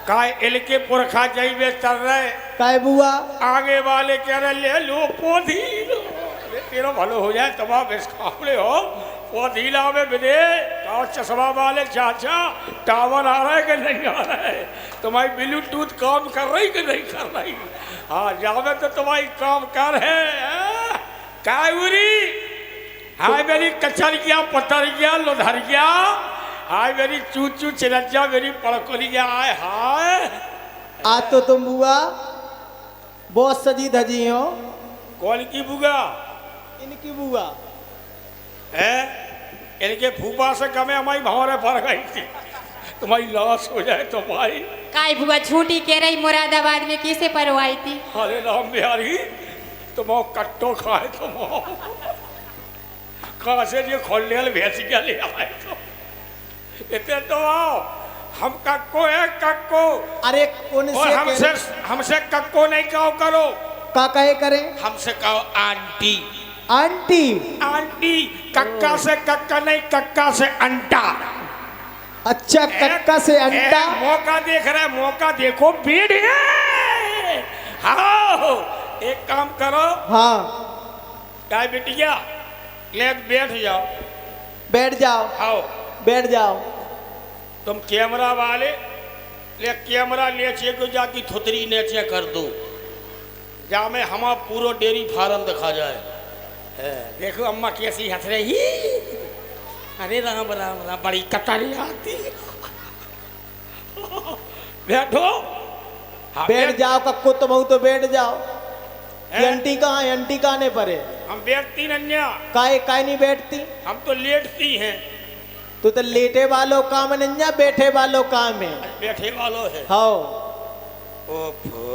काय इनके पुरखा जैबे चल रहे काय बुआ आगे वाले कह रहे ले लो पोधी लो तेरा भलो हो जाए तबाह बेस्काबले हो पोधीला में बिदे और चश्मा वाले चाचा टावर आ रहा है कि नहीं आ रहा है तुम्हारी ब्लूटूथ काम कर रही कि नहीं कर रही हाँ जावे तो तुम्हारी काम कर है कायरी हाय मेरी कचरिया पतरिया लोधरिया हाय मेरी चूचू चिरंजा मेरी पड़कोलिया आए हाय आ तो तुम बुआ बहुत सजी धजी हो। कौन की बुआ इनकी बुआ है इनके फूफा से कमे हमारी भंवरे भर गई थी तुम्हारी लाश हो जाए तो भाई काय बुआ झूठी कह रही मुरादाबाद में किसे परवाई थी। अरे राम बिहारी तुम कट्टो खाए तुम कहाँ से ये खोलने भैंसिया ले आए तो इतने तो आओ हम कक्को है कक्को अरे कौन और से हमसे कक्को नहीं कहो करो का कहे करें हमसे कहो आंटी आंटी आंटी कक्का से कक्का नहीं कक्का से अंटा अच्छा कक्का से अंडा मौका देख रहा है मौका देखो भीड़ है हाँ एक काम करो हाँ क्या बिटिया ले बैठ जाओ बैठ जाओ आओ बैठ जाओ। तुम कैमरा वाले ले कैमरा नीचे को जाके थुतरी नीचे कर दो जा में हमारा पूरा डेयरी फार्म दिखा जाए देखो अम्मा कैसी हंस रही अरे राम राम राम बड़ी कतारी आती बैठो हाँ, बैठ जाओ कक्को तुम तो बैठ जाओ। ये आंटी कहाँ है आंटी कहाँ पर है हम बैठती नन्या काय नहीं बैठती हम तो लेटती हैं तो लेटे वालों काम नन्या बैठे वालों काम है बैठे वालों है हाँ ओफो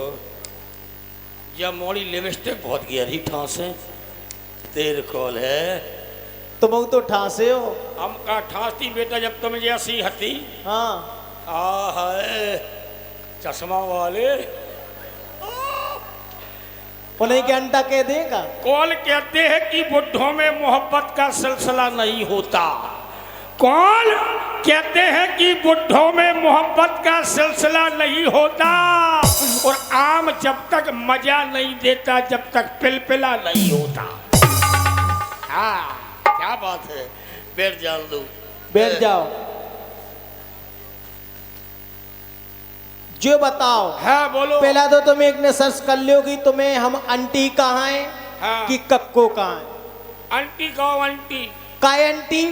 यह मोड़ी लिपस्टिक बहुत गहरी ठास है तेरे कॉल है तुम तो ठासे हो हम का ठासती बेटा जब तुम जैसी हती हाँ आ है चश्मा वाले उन्हें के अंडा कह देगा कौन कहते हैं कि बुढ़ों में मोहब्बत का सिलसिला नहीं होता कौन कहते हैं कि बुढ़ों में मोहब्बत का सिलसिला नहीं होता और आम जब तक मजा नहीं देता जब तक पिलपिला नहीं होता हाँ क्या बात है बैठ जान दो बैठ जाओ। जो बताओ हाँ बोलो पहला तो तुम एक ने सर्च कर लो कि तुम्हें हम आंटी कहाँ है हाँ। कि कक्को कहाँ है आंटी कहो आंटी काय आंटी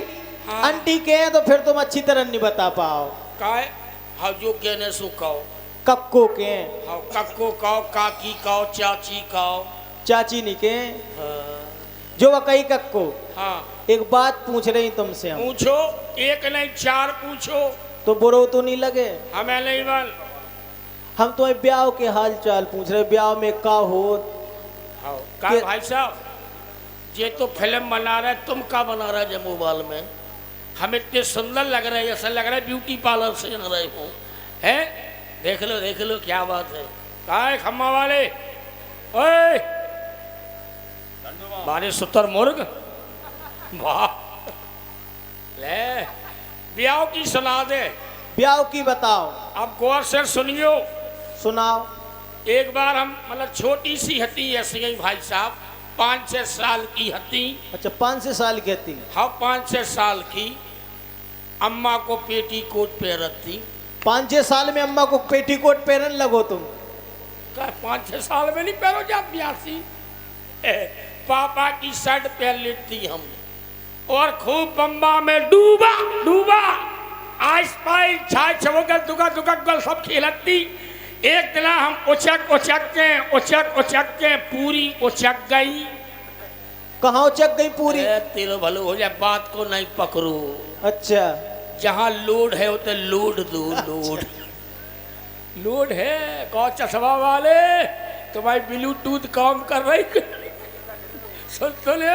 हाँ। आंटी के हैं तो फिर तुम अच्छी तरह नहीं बता पाओ काय हाँ जो कहने सो कहो कक्को के हैं हाँ कक्को कहो काकी कहो चाची कहो चाची नहीं के हैं हाँ, जो वकई कक्को हाँ एक बात पूछ रही तुमसे हम पूछो एक नहीं चार पूछो तो बुरो तो नहीं लगे हमें नहीं बन हम तुम्हें ब्याह के हाल चाल पूछ रहे ब्याह में का हो हाँ का भाई साहब ये तो फिल्म बना रहे तुम का बना रहे जो मोबाइल में हम इतने सुंदर लग रहे हैं ऐसा लग रहा है ब्यूटी पार्लर से लग रहे हो हैं देख लो क्या बात है कहा है खम्मा वाले ओए मारे सुतर मुर्ग वाह ले ब्याह की सुना दे ब्याह की बताओ अब गौर से सुनियो सुनाओ। एक बार हम मतलब छोटी सी हती ऐसी गई भाई साहब 5-6 साल की हती अच्छा 5-6 साल की थी हाँ 5-6 साल की अम्मा को पेटी कोट पहनत थी 5-6 साल में अम्मा को पेटीकोट पहनने लगो तुम क्या 5-6 साल में नहीं पहनो जा प्यासी पापा की शर्ट पहन लेती हम और खूब बम्बा में डूबा डूबा आइस पाई छाई छवगल दुगा दुगा गल सब खेलती एक दिन हम उचक के पूरी उचक गई कहाँ उचक गई पूरी तेरो भलो हो जाए बात को नहीं पकड़ो अच्छा जहाँ लोड है उते लोड दो लोड लोड है कौ चश्मा वाले तुम्हारी ब्लूटूथ काम कर रही सुन तो ले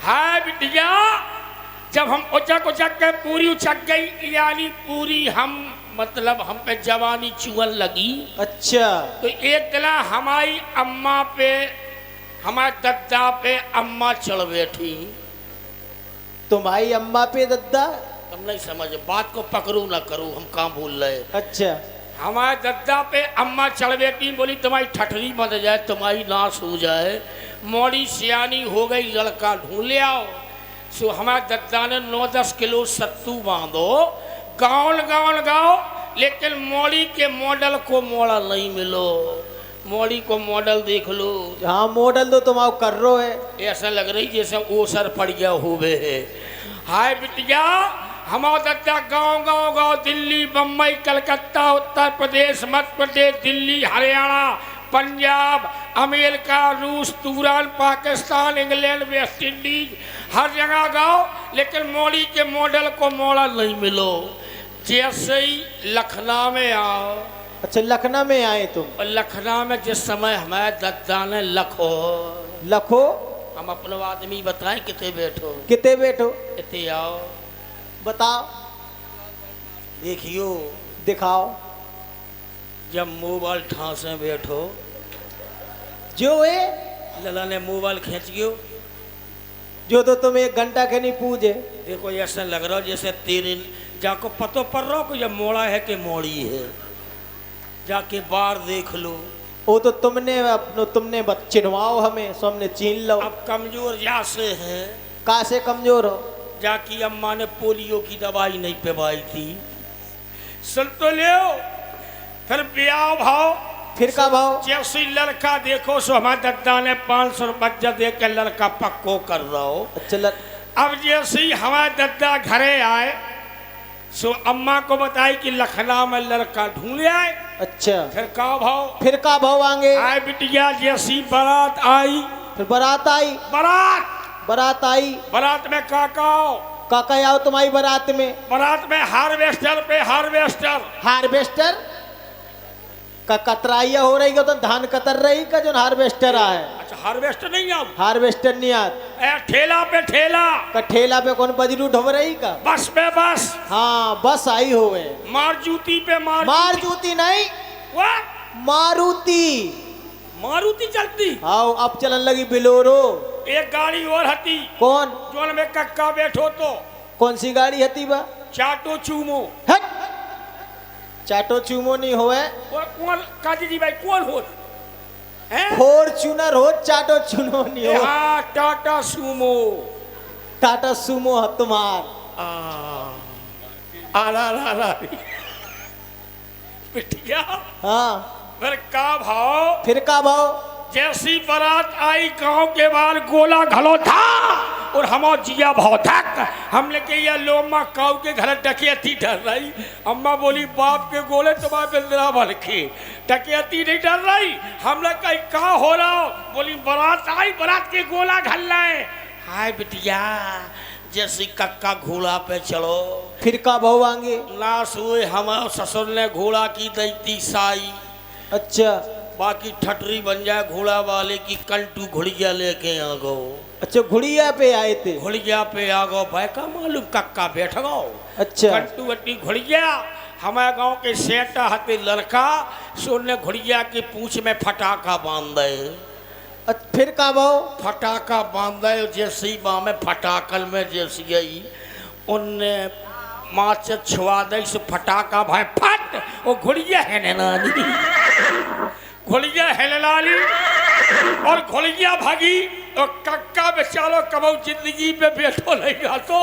हाय बिटिया जब हम उचक के पूरी उचक गई यानी पूरी हम मतलब हम पे जवानी चुअन लगी अच्छा तो एक दिला हमारी अम्मा पे हमारे दद्दा पे अम्मा चढ़ बैठी तुम्हारी अम्मा पे दद्दा तुम नहीं समझ बात को पकड़ू ना करूँ हम कहाँ भूल रहे अच्छा हमारे दद्दा पे अम्मा चढ़ बैठी, बोली तुम्हारी ठठरी बंद जाए, तुम्हारी नाश हो जाए, मोड़ी सियानी हो गई, लड़का ढूंढ ले आओ। सो हमारे दद्दा ने 9-10 किलो सत्तू बांधो, गाँव, लेकिन मोड़ी के मॉडल को मोड़ा नहीं मिलो। मोड़ी को मॉडल देख लो, हाँ मॉडल तो तुम कर रो है, ऐसा लग रही जैसे ओसर पड़ गया हुए है। हाय बिटिया, हमारा दद्दा गाँव दिल्ली, बम्बई, कलकत्ता, उत्तर प्रदेश, मध्य प्रदेश, दिल्ली, हरियाणा, पंजाब, अमेरिका, रूस, तुरान, पाकिस्तान, इंग्लैंड, वेस्ट इंडीज, हर जगह गाओ, लेकिन मोड़ी के मॉडल को मोड़ा नहीं मिलो। जैसे ही लखनऊ में आओ। अच्छा लखनऊ में आए तुम? और लखनऊ में जिस समय हमारे दद्दा ने लखो, हम अपने आदमी बताएं कितने बैठो, इतने आओ, बताओ, देखियो, दिखाओ। जब मोबाइल ठासे बैठो, जो है लला ने मोबाइल खींच गयो, जो तो तुम 1 घंटा के नहीं पूछे। देखो ऐसा लग रहा जैसे तेरे जाको पतो पड़ रहा को जब मोड़ा है कि मोड़ी है, जाके बाहर देख लो। वो तो तुमने चिन्हवाओ हमें, सो हमने चीन लो। अब कमजोर जा से है, कहाँ से कमजोर हो? जाकी अम्मा ने पोलियो की दवाई नहीं पिवाई थी। सुन तो लियो, फिर ब्याह भाव, फिर का भाव? जैसे लड़का देखो सो हमारे दद्दा ने 500 रुपया दे के लड़का पक्को कर दो। अच्छा अब जैसे ही हमारे दद्दा घरे आए सो अम्मा को बताई कि लखनऊ में लड़का ढूंढ आए। अच्छा फिर का भाव आगे? आए बिटिया, जैसी बारात आई, फिर बारात आई, बारात में काका आओ तुम्हारी बारात में हार्वेस्टर का कतराइया हो रही का, तो धान कतर रही का जो हार्वेस्टर आए। अच्छा हार्वेस्टर नहीं आ, हार्वेस्टर नहीं आत, ठेला पे कौन बजरू ढो रही का, बस पे बस, हाँ बस आई होवे, मारुति नहीं मारुति चलती। आओ अब चलन लगी बिलोरो। एक गाड़ी और हती, कौन? जोन में कक्का बैठो तो। कौन सी गाड़ी हती बा? चाटो चूमो। हट, चाटो चूमो नहीं होवे। कौन काजी जी भाई कौन हो? फॉर्च्यूनर हो, चाटो चूमो नहीं हो। हाँ टाटा सूमो। टाटा सूमो है तुम्हार। बिटिया, हाँ फिर का भाव? जैसी बारात आई गांव के बाहर गोला घलो था और हमारा जिया भाव था। हमने के ये लोमा काऊ के घर डकैती डर रही। अम्मा बोली बाप के गोले तुम्हारे बिंदरा भर के डकैती नहीं डर रही। हमने कही कहा हो रहा? बोली बारात आई, बारात के गोला घल रहे। हाय बिटिया, जैसी कक्का घोड़ा पे चलो। फिर का भाव आगे? लाश हुए हमारे ससुर ने घोड़ा की दैती साई। अच्छा, बाकी ठटरी बन जाए घोड़ा वाले की, कंटू घुड़िया लेके आ गो। अच्छा घुड़िया पे आए थे? घुड़िया पे आ गो भाई का मालूम कक्का बैठ गो। अच्छा, कंटू वट्टी घुड़िया। हमारे गांव के सेटा हते लड़का सोने घुड़िया की पूंछ में फटाका बांध दे। फिर का भाव? फटाका बांध दे, जैसी माँ में फटाकल में जैसी गई उनने माँ से छुआ दे से फटाका भाई फट, वो घुड़िया है नानी, घुड़िया हेलनाली और घुड़िया भागी। और कक्का बेचारो कबो जिंदगी में बैठो नहीं तो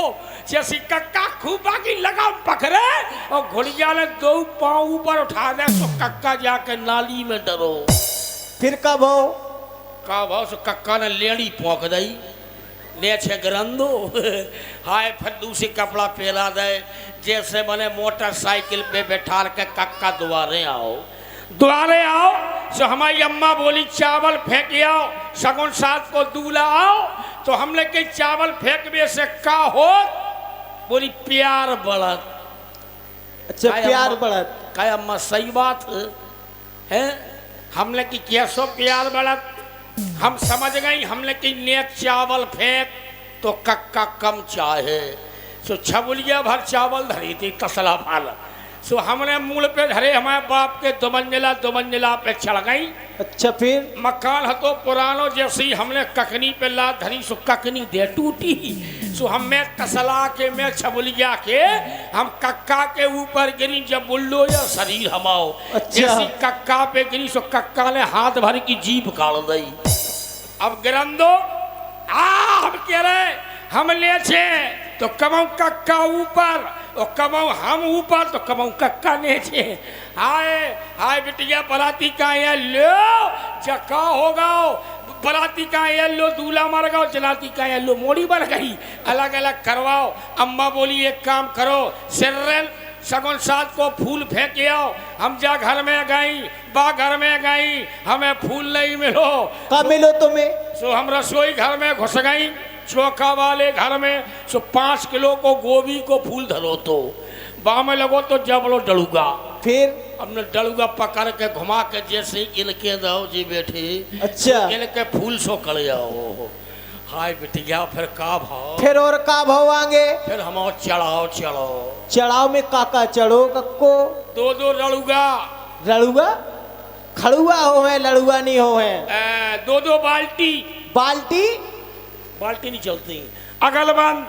जैसी कक्का खूब बाकी लगाम पकड़े और घुड़िया ने 2 पांव ऊपर उठा दे तो कक्का जाके नाली में डरो। फिर का भाव? सो कक्का ने लेड़ी पोंक दई, ले छे गरंदो। हाय फिर दूसरी कपड़ा पहना दे, जैसे मैंने मोटरसाइकिल पे बैठा के कक्का द्वारे आओ। सो हमारी अम्मा बोली चावल फेंक आओ, सगुन साथ को दूल्हा आओ। तो हमने कही चावल फेंकने से का हो? बोली प्यार बढ़त। अच्छा प्यार बढ़त? क्या अम्मा सही बात है? हमने की कैसो प्यार बढ़त? हम समझ गई। हमने की नेक चावल फेंक तो कक्का कम चाहे। सो छबुलिया भर चावल धरी थी तसला भाल। सो हमने मूल पे धरे, हमारे बाप के 2 मंजिला पे चढ़ गई। अच्छा फिर? मकान हतो पुरानो, जैसी हमने ककनी पे ला धरी सो ककनी दे टूटी। सो हमें तसला के में छबुलिया के हम कक्का के ऊपर गिरी जब बुलडोजर शरीर हमाओ अच्छा। जैसी कक्का पे गिरी सो कक्का ने हाथ भर की जीभ काट दी। अब गिरंदो हम कह रहे हम ले छे तो कमाऊ कक्का ऊपर और कमाऊ हम ऊपर तो कमाऊ कक्का ने छे। हाय हाय बिटिया बराती का ये लो जका होगा बराती का ये लो दूल्हा मर गया जलाती का ये लो मोड़ी बन गई अलग अलग करवाओ। अम्मा बोली एक काम करो सिर्रन सगुन साथ को फूल फेंक आओ। हम जा घर में गई बा घर में गई हमें फूल नहीं मिलो। कब मिलो तुम्हें? सो हम रसोई घर में घुस गई चौका वाले घर में सो 5 किलो को गोभी को फूल धरो तो बा में लगो तो जबलो डलूगा। फिर हमने डलूगा पकड़ के घुमा के जैसे इनके दो जी बैठे अच्छा इनके फूल सो कड़ जाओ। हाय बिटिया फिर का भाव फिर और का भाव आगे? फिर हम चढ़ाओ चढ़ो चढ़ाव में काका चढ़ो कक्को? 2 लड़ूगा लड़ुआ खड़ुआ हो है लड़ुआ नहीं हो है। 2 बाल्टी बाल्टी बाल्टी नहीं चलती अगल बंद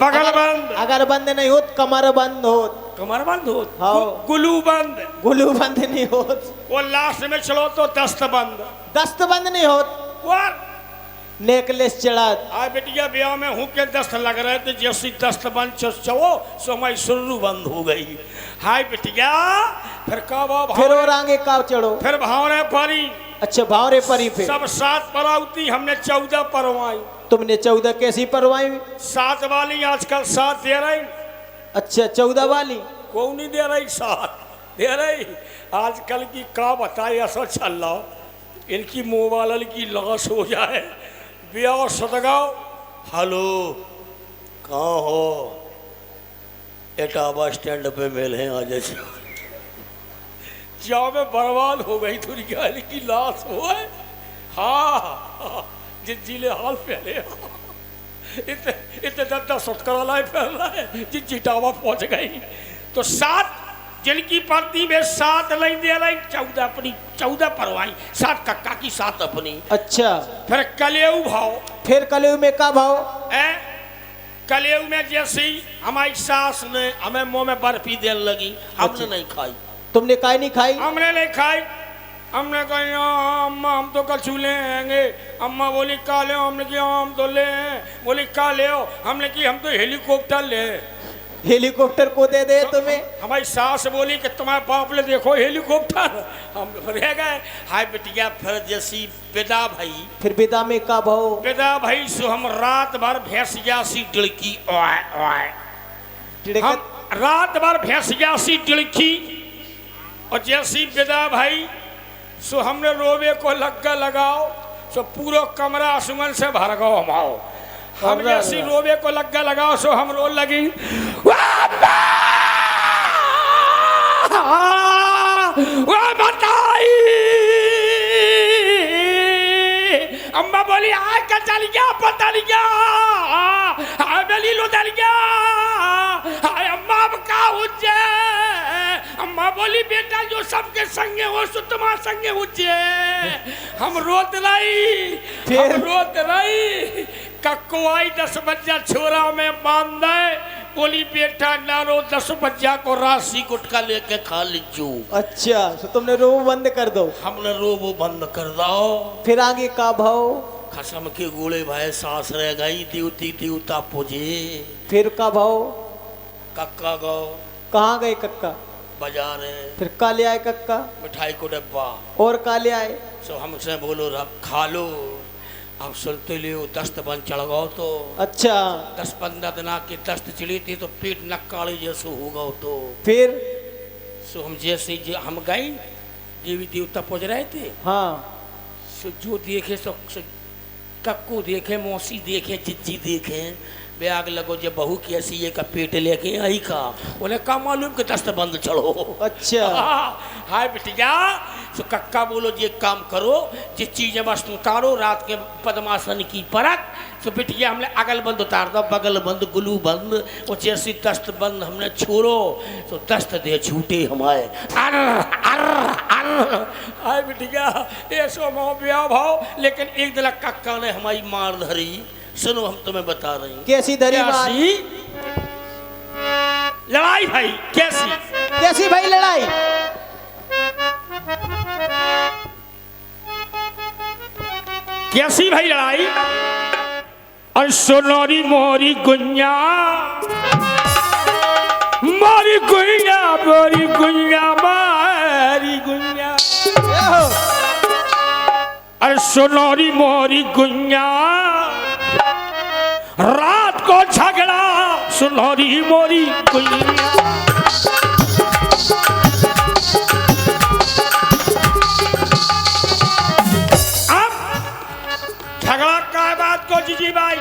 बगल बंद अगर बंद नहीं होत कमर बंद होत कमर बंद हो हाँ। गुलू बंद गुलू बंद नहीं होत वो लास्ट में चलो तो दस्त बंद दस्त बंद नहीं होत और नेकलेस चढ़ात। आज बेटिया ब्याह में हूँ के दस्त लग रहे थे जैसी दस्त बंद चो सो मैं शुरू बंद हो गई। हाय बेटिया फिर का फिर और आगे का चढ़ो? फिर भावरे परी अच्छा भावरे परी फिर सब 7 पराउती हमने 14 परवाई। तुमने 14 कैसी परवाई? 7 वाली आजकल 7 दे रही। अच्छा 14 वाली कौन नहीं दे रही 7 दे रही आजकल की का बताए ऐसा चल रहा इनकी मोबाइल की लॉस हो जाए ब्याह सदगाओ। हेलो कहाँ हो एटाबा स्टैंड पे मिल हैं आज जाओ में बर्बाद हो गई थोड़ी गाली की लाश हो है। हाँ जिले हाल पहले इतने 10 सुटकरा लाए फैल रहा है जिन चिटावा पहुंच गई तो 7 जिनकी पड़ती में 7 नहीं दे रही 14 अपनी 14 परवाई 7 कक्का की 7 अपनी। अच्छा फिर कलेऊ भाव फिर कलेऊ में का भाव? कलेऊ में जैसे हमारी सास ने हमें मुंह में बर्फी देने लगी हमने नहीं खाई। तुमने काय नहीं खाई? हमने नहीं खाई। हमने कहा अम्मा हम तो कल लेंगे। अम्मा बोली का ले हमने कहा हम तो ले बोली का ले हमने की हम तो हेलीकॉप्टर ले। हेलीकॉप्टर को दे दे तुम्हें? हमारी सास बोली कि तुम्हारे बाप ले देखो हेलीकॉप्टर हम रह गए। हाय बिटिया फिर जैसी विदा भाई फिर विदा में का भाव? विदा भाई सो हम रात भर भैंसिया सी डिड़की हम रात भर भैंसिया सी डिड़की और जैसी विदा भाई सो हमने रोवे को लग्गा लगाओ सो पूरा कमरा सुमन से भर गो हमाओ। हम जैसी रोवे को लग्गा लगाओ सो हम रो लगी बताई। अम्मा बोली आय का चल गया पता नहीं क्या बेली लो चल गया अम्मा अब का उज्जे। अम्मा बोली बेटा जो सबके संगे हो सो तुम्हारे संगे उज्जे। हम रोत रही कक्को आई 10 बच्चा छोरा में बांध दे बोली बेटा नारो 10 बच्चा को राशि गुटका लेके खा लीजो। अच्छा तो तुमने रो बंद कर दो? हमने रोबो बंद कर दो। फिर आगे का भाव? खसम के गोले भाई सास रह गई देवती देवता पूजे। फिर का भाव? कक्का गो कहाँ गए कक्का? बाजार है। फिर का ले आए कक्का? मिठाई को डब्बा। और का ले आए? सो हमसे बोलो रब खा लो अब सुनते लियो दस्त बन चढ़ गो तो। अच्छा 10-15 दिन की दस्त चढ़ी थी तो पेट नक्काली जैसे होगा तो। फिर सो हम जैसे हम गए देवी देवता पहुँच रहे थे। हाँ सो जो देखे सो कक्कू देखे मौसी देखे जिज्जी देखे ब्याग लगो जब बहू की ऐसी ये का पेट लेके आई का उन्हें का मालूम कि दस्त बंद चढ़ो। अच्छा हाय बिटिया सो कक्का बोलो जी एक काम करो जिस चीज वस्तु उतारो रात के पद्मासन की परत सो बिटिया हमने अगल बंद उतार दो बगल बंद गुलू बंद वो जैसी दस्त बंद हमने छोड़ो तो दस्त दे छूटे हमारे अर अर अर। हाय बिटिया ऐसो मोह ब्याह भाव लेकिन एक दिन कक्का ने हमारी मार धरी सुनो हम तुम्हें बता रहे हैं। कैसी धरी मार? कैसी लड़ाई भाई? कैसी कैसी भाई लड़ाई? कैसी भाई लड़ाई? और सोनोरी मोरी गुंजा, मोरी गुंजा, मोरी गुंजा, मोरी गुंजा। अरे सोनोरी मोरी गुंजा, रात को झगड़ा सोनोरी मोरी गुंजा। अब झगड़ा का बात को जीजी भाई,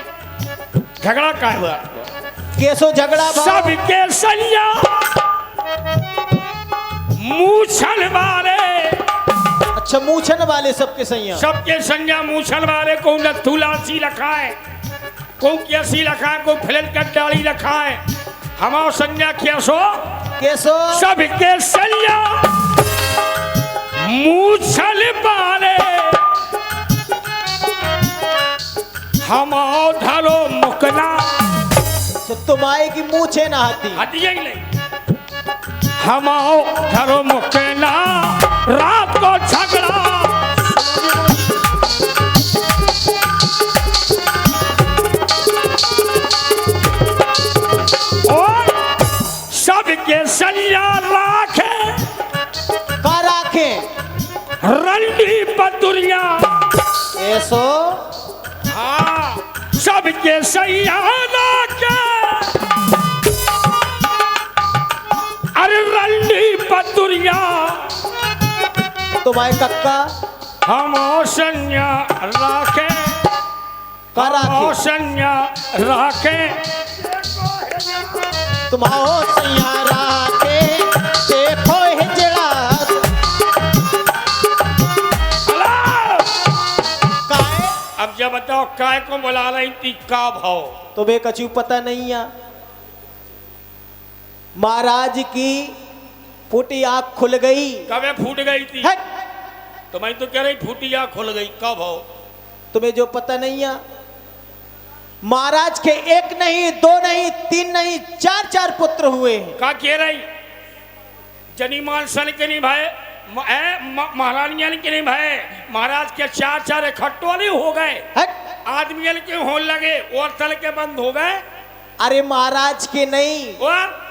झगड़ा का हुआ? कैसो झगड़ा भाव? सबके सैया मूछन वाले, अच्छा मूछन वाले सबके सैया। सबके संज्ञा मूछन वाले को नथुलासी रखा है, को कैसी रखा है, को फिलन कटाड़ी रखा है। हमारा संज्ञा कैसो? कैसो? सबके संज्ञा मूछन वाले, हमारा धरो मुकना। तो तुम्हारे की मूछे ना हाथी? हटिए ही नहीं। हमाओ धरो मुकना, रात को झगड़ा और सबके सैया राखे, का राखे? रंडी पतुरिया। ऐसो? हाँ, सबके सैया राखे, अरे रंडी पतुरिया। तुम्हारे कक्का? हम संज्ञा राखे, का राखे? संज्ञा राखे, तुम्हारो सैया राखे, देखो हिजड़ा। काहे? अब जब बताओ काय को बुला रही थी, का भाव? तुम्हें कछु पता नहीं है? महाराज की फूटी आंख खुल गई। कबे फूट गई थी? हट! तो मैं तो कह रही फूटी आंख खुल गई, कब हो? तुम्हें जो पता नहीं है, महाराज के एक नहीं, दो नहीं, तीन नहीं, चार चार पुत्र हुए हैं। का कह रही? जनीमान सन के नहीं भाई, महारानियन के नहीं भाई, महाराज के चार चार इकट्ठो नहीं हो गए। हट! आदमियन के होने लगे और तल के बंद हो गए। अरे महाराज के नहीं, और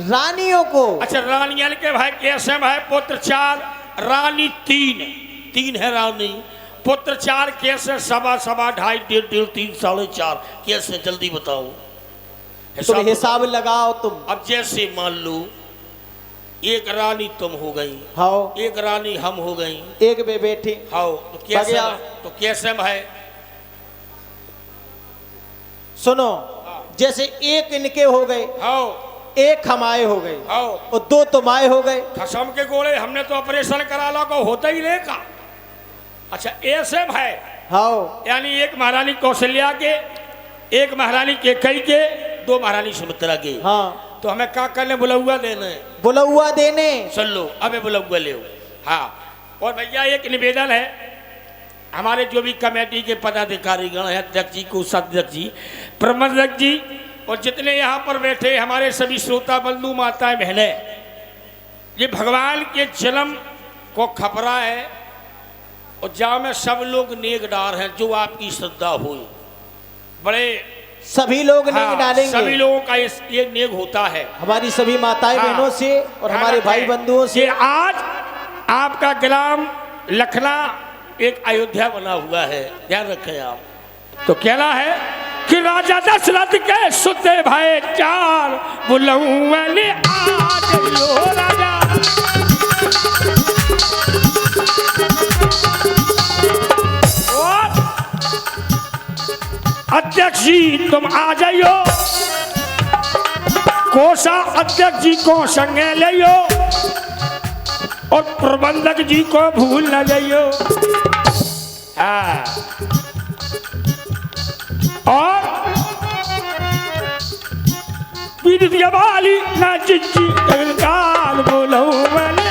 रानियों को। अच्छा रानियन के भाई कैसे भाई? पुत्र चार, रानी तीन, तीन है रानी, पुत्र चार कैसे? सवा सवा, ढाई, डेढ़ डेढ़, 3, 4.5 कैसे? जल्दी बताओ। तुम हिसाब लगाओ तुम। अब जैसे मान लो एक रानी तुम हो गई, हाओ, एक रानी हम हो गई, एक बे बैठी। हाओ, तो कैसे? बगया। तो कैसे है? सुनो, जैसे एक इनके हो गए, हाँ एक हमारे हो गए, हाँ, और दो तुम्हारे हो गए। खसम के गोले हमने तो ऑपरेशन करा ला को होता ही रहेगा। अच्छा ऐसे है, हाओ, यानी एक महारानी कौशल्या के, एक महारानी केकई के, दो महारानी सुमित्रा के। हाँ, तो हमें क्या करने? बुलौआ देना है। बुलौआ देने। सुन लो, अबे बुलौआ ले। हाँ। और भैया एक निवेदन है, हमारे जो भी कमेटी के पदाधिकारी गण हैं, अध्यक्ष जी, कोषाध्यक्ष जी, प्रबंधक जी, और जितने यहाँ पर बैठे हमारे सभी श्रोता बंधु, माताएं, बहनें, ये भगवान के जन्म को खपरा है और जहाँ में सब लोग नेकदार हैं, जो आपकी श्रद्धा हो, बड़े सभी लोग नेक हाँ, डालेंगे। सभी लोगों का ये नेक होता है। हमारी सभी माताएं हाँ, बहनों से और हमारे ध्यान भाई रखें। बंधुओं से। ये आज आपका ग्राम लखना एक अयोध्या बना हुआ है, ध्यान रखें आप। तो कहना है कि राजा दशरथ के सुते भाई चार, बुलौले आज लो राजा। और अध्यक्ष जी तुम आ जाइयो, कोषा अध्यक्ष जी को संगे लियो और प्रबंधक जी को भूल न जाइयो। हाँ। और विद्या वाली ना चिच्ची काल बोलो मैंने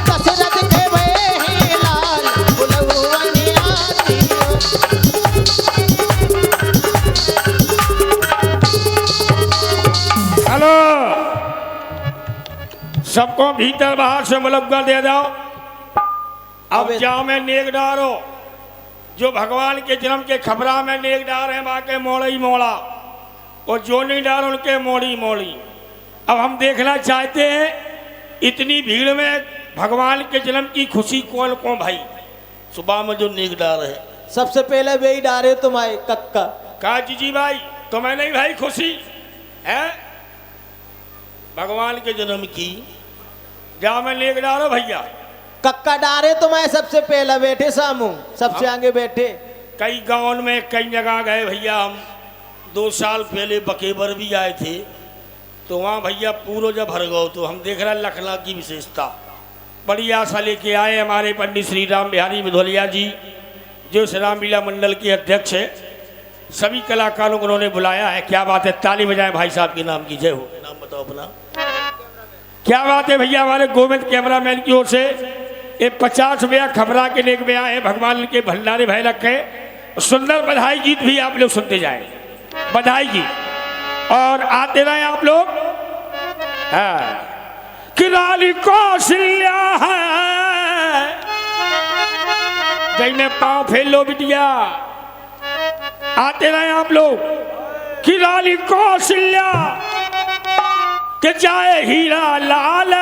दशरथ के भय हैं लाल, बुलौआ ने आती हो। सबको भीतर बाहर से मुलग्गा दे दो। अब अबे- जाओ में नेक डारो, जो भगवान के जन्म के खबरा में नेक डार है बाके मोड़ा ही मोड़ा, और जो नहीं डार उनके मोड़ी मोड़ी। अब हम देखना चाहते हैं इतनी भीड़ में भगवान के जन्म की खुशी कौन कौन भाई। सुबह में जो नेक डार है, सबसे पहले वे ही डारे तुम्हारे कक्का। कहा जी भाई तुम्हें नहीं भाई खुशी है भगवान के जन्म की, जाओ में नेक डारो भैया। कक्का डारे तुम्हारे सबसे पहले बैठे सामू, सबसे आगे बैठे। कई गाँव में कई जगह गए भैया, हम 2 साल पहले बकेबर भी आए थे, तो वहाँ भैया पूरा जब भर गओ तो हम देख रहे लखनऊ की विशेषता। बड़ी आशा लेके आए हमारे पंडित श्री राम बिहारी विधोलिया जी, जो श्री राम लीला मंडल के अध्यक्ष है। सभी कलाकारों को उन्होंने बुलाया है। क्या बात है, ताली बजाएं भाई साहब के नाम की जय हो। नाम बताओ अपना। क्या बात है भैया, हमारे गोविंद कैमरामैन की ओर से ये 50 रुपया खबरा के लेके में आए, भगवान के भंडारे भय रखे। सुंदर बधाई गीत भी आप लोग सुनते जाए, बधाई गीत और आते रहे आप लोग। हाँ कि रानी कौशल्या है, जैने पाँव फेर लो बिटिया। आते रहे आप लोग कि रानी कौशल्या के जाए हीरा लाल,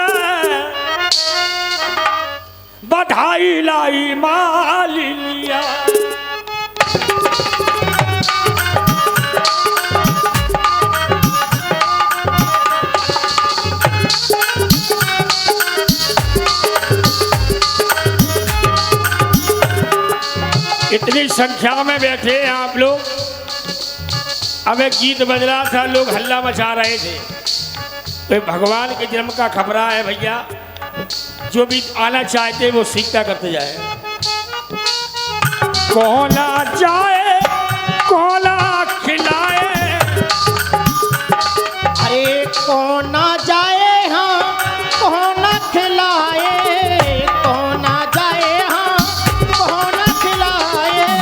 बधाई लाई मालिया। इतनी संख्या में बैठे हैं आप लोग। अब एक गीत बज रहा था, लोग हल्ला मचा रहे थे। तो भगवान के जन्म का खबरा है भैया, जो भी आना चाहते वो सीखता करते जाए। कोना जाए कोना खिलाए, अरे कोना जाए हाँ कोना खिलाए, कोना जाए हाँ कोना खिलाए।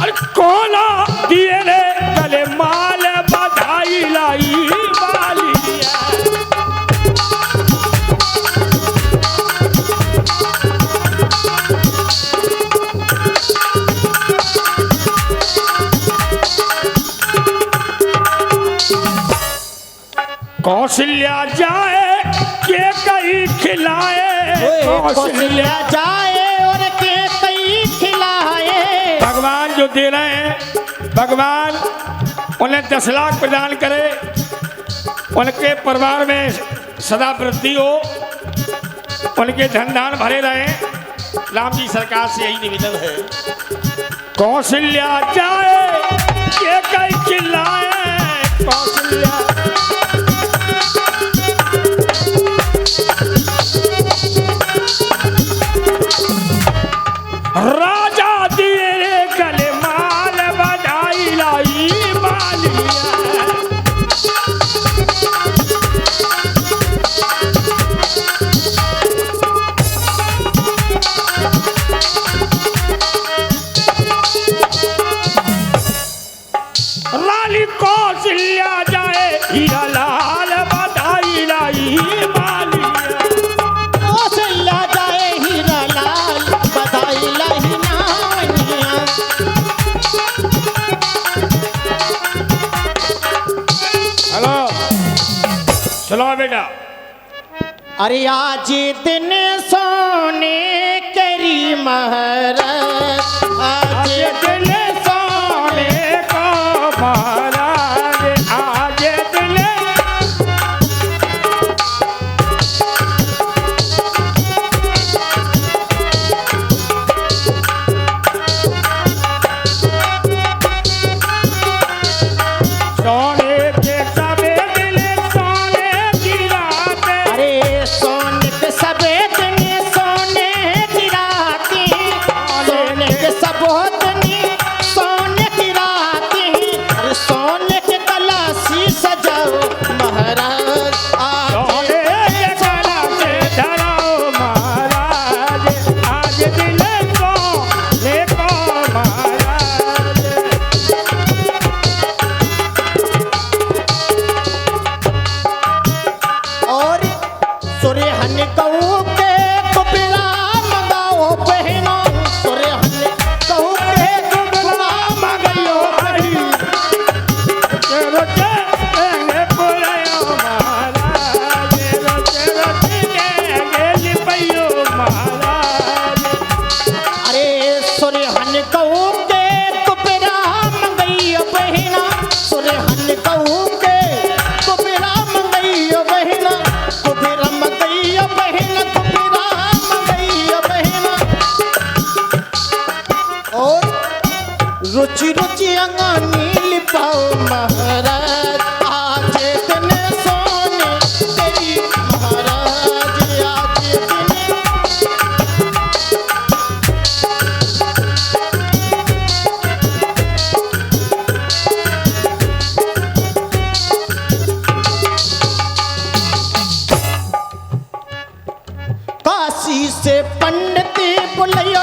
अरे कोना दिए रे गले माल, बधाई लाई मालिया। कौशल्या जाए के कई खिलाए, कौशल्या जाए और के कई खिलाए। भगवान जो दे रहे हैं, भगवान उन्हें 10 लाख प्रदान करे, उनके परिवार में सदा वृद्धि हो, उनके धन धान भरे रहे। राम जी सरकार से यही निवेदन है। कौशल्या जाए के कई खिलाए, कौशल्या राजा दिए गले माल, बधाई लाई मालिया। रानी कौशल्या जाए हीरा लाल, बधाई लाई मालिया। कौशल्या जाए हीरा लाल, बधाई लाई नानिया। हेलो सुनो बेटा। अरे आज दिन सोने करी महरत, आज दिन सोने को महाराज, आज दिन सोने के सबे दिल सोने की रात। अरे सोने के सबे दिन सोने की राती, सोने के सबो दिन काशी से पंडित बुलैया